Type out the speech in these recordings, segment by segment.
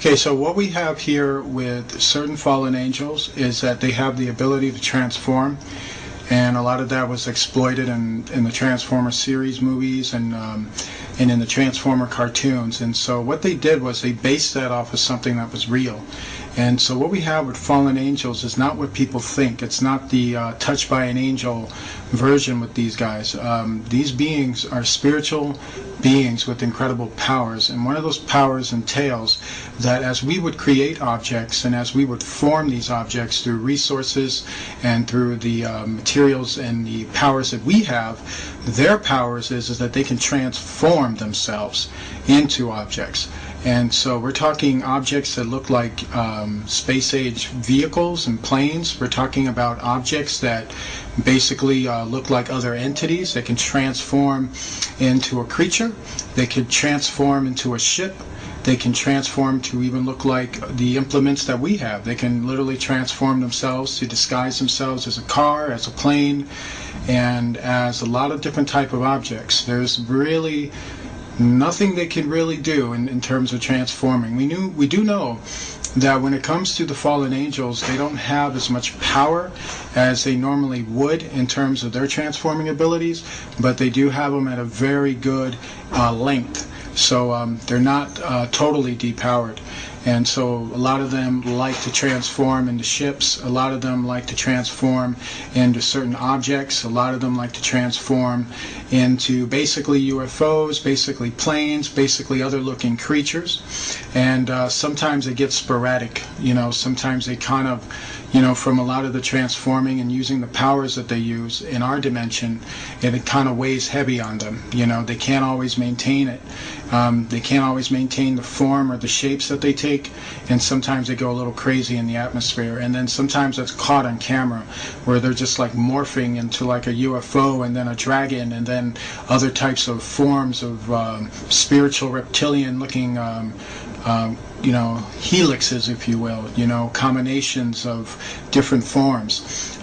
Okay, so what we have here with certain fallen angels is that they have the ability to transform, and a lot of that was exploited in the Transformer series movies and in the Transformer cartoons. And so what they did was they based that off of something that was real. And so what we have with fallen angels is not what people think. It's not the touched by an angel version with these guys. These beings are spiritual beings with incredible powers, and one of those powers entails that as we would create objects and as we would form these objects through resources and through the materials and the powers that we have, their powers is that they can transform themselves into objects. And so we're talking objects that look like space-age vehicles and planes. We're talking about objects that basically look like other entities. They can transform into a creature. They can transform into a ship. They can transform to even look like the implements that we have. They can literally transform themselves to disguise themselves as a car, as a plane, and as a lot of different type of objects. There's really nothing they can really do in terms of transforming. We do know that when it comes to the fallen angels, they don't have as much power as they normally would in terms of their transforming abilities, but they do have them at a very good length. So they're not totally depowered. And so a lot of them like to transform into ships. A lot of them like to transform into certain objects. A lot of them like to transform into basically UFOs, basically planes, basically other looking creatures. And sometimes it gets sporadic. You know, sometimes they kind of, you know, from a lot of the transforming and using the powers that they use in our dimension, it kind of weighs heavy on them. You know, they can't always maintain it. They can't always maintain the form or the shapes that they take, and sometimes they go a little crazy in the atmosphere. And then sometimes that's caught on camera, where they're just like morphing into like a UFO and then a dragon and then other types of forms of spiritual reptilian-looking you know, helixes, if you will, you know, combinations of different forms.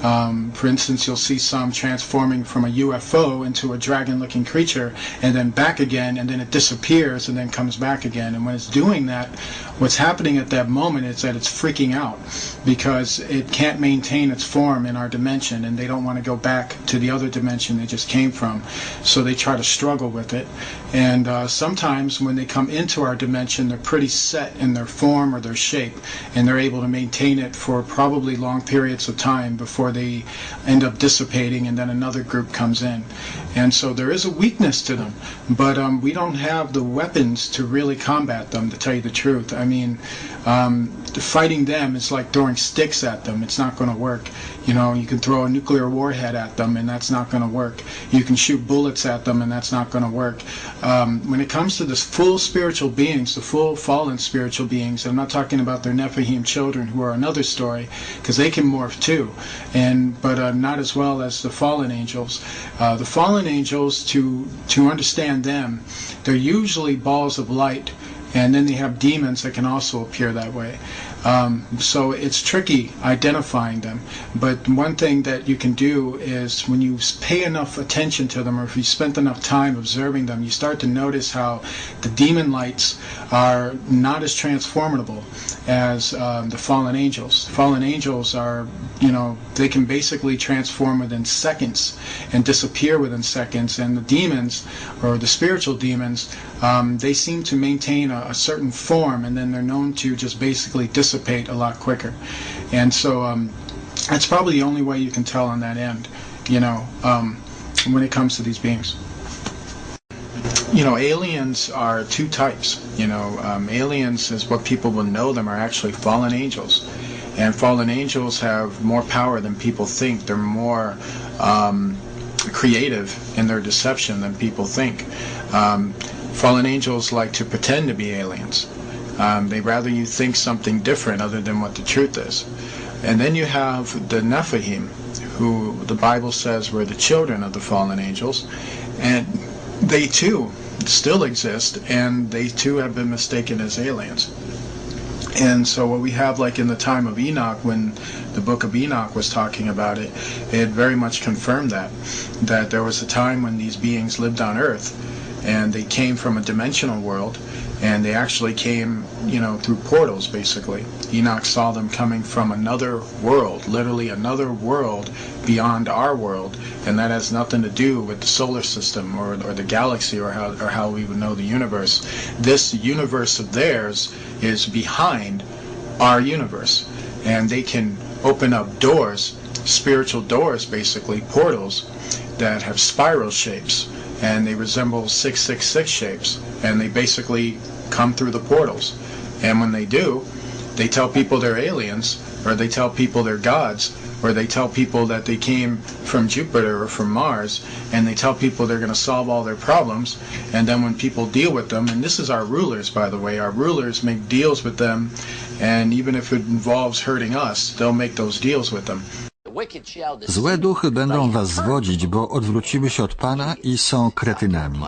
For instance, you'll see some transforming from a UFO into a dragon-looking creature and then back again, and then it disappears and then comes back again. And when it's doing that, what's happening at that moment is that it's freaking out because it can't maintain its form in our dimension, and they don't want to go back to the other dimension they just came from. So they try to struggle with it. And sometimes when they come into our dimension, they're pretty set in their form or their shape, and they're able to maintain it for probably long periods of time before they end up dissipating, and then another group comes in. And so there is a weakness to them, but we don't have the weapons to really combat them, to tell you the truth. I mean, fighting them is like throwing sticks at them. It's not going to work. You know, you can throw a nuclear warhead at them, and that's not going to work. You can shoot bullets at them, and that's not going to work. When it comes to the full spiritual beings, the full fallen spiritual beings, I'm not talking about their Nephilim children, who are another story, because they can morph too, but not as well as the fallen angels. The fallen angels, to understand them, they're usually balls of light, and then they have demons that can also appear that way. So it's tricky identifying them, but one thing that you can do is when you pay enough attention to them, or if you spent enough time observing them, you start to notice how the demon lights are not as transformable as the fallen angels. Fallen angels are, you know, they can basically transform within seconds and disappear within seconds, and the demons, or the spiritual demons, they seem to maintain a certain form, and then they're known to just basically dissipate a lot quicker. And so that's probably the only way you can tell on that end, you know, when it comes to these beings. You know, aliens are two types. You know, aliens, is what people will know them, are actually fallen angels. And fallen angels have more power than people think. They're more creative in their deception than people think. Fallen angels like to pretend to be aliens. They'd rather you think something different other than what the truth is. And then you have the Nephilim, who the Bible says were the children of the fallen angels, and they too still exist, and they too have been mistaken as aliens. And so what we have, like in the time of Enoch, when the book of Enoch was talking about it, it very much confirmed that there was a time when these beings lived on earth, and they came from a dimensional world, And they actually came, through portals, basically. Enoch saw them coming from another world, literally another world beyond our world, and that has nothing to do with the solar system or the galaxy or how we would know the universe. This universe of theirs is behind our universe, and they can open up doors, spiritual doors, basically, portals that have spiral shapes, and they resemble 666 shapes, and they basically come through the portals. And when they do, they tell people they're aliens, or they tell people they're gods, or they tell people that they came from Jupiter or from Mars, and they tell people they're going to solve all their problems. And then when people deal with them, and this is our rulers, by the way, our rulers make deals with them, and even if it involves hurting us, they'll make those deals with them. Złe duchy będą was zwodzić, bo odwróciły się od Pana i są kretynami.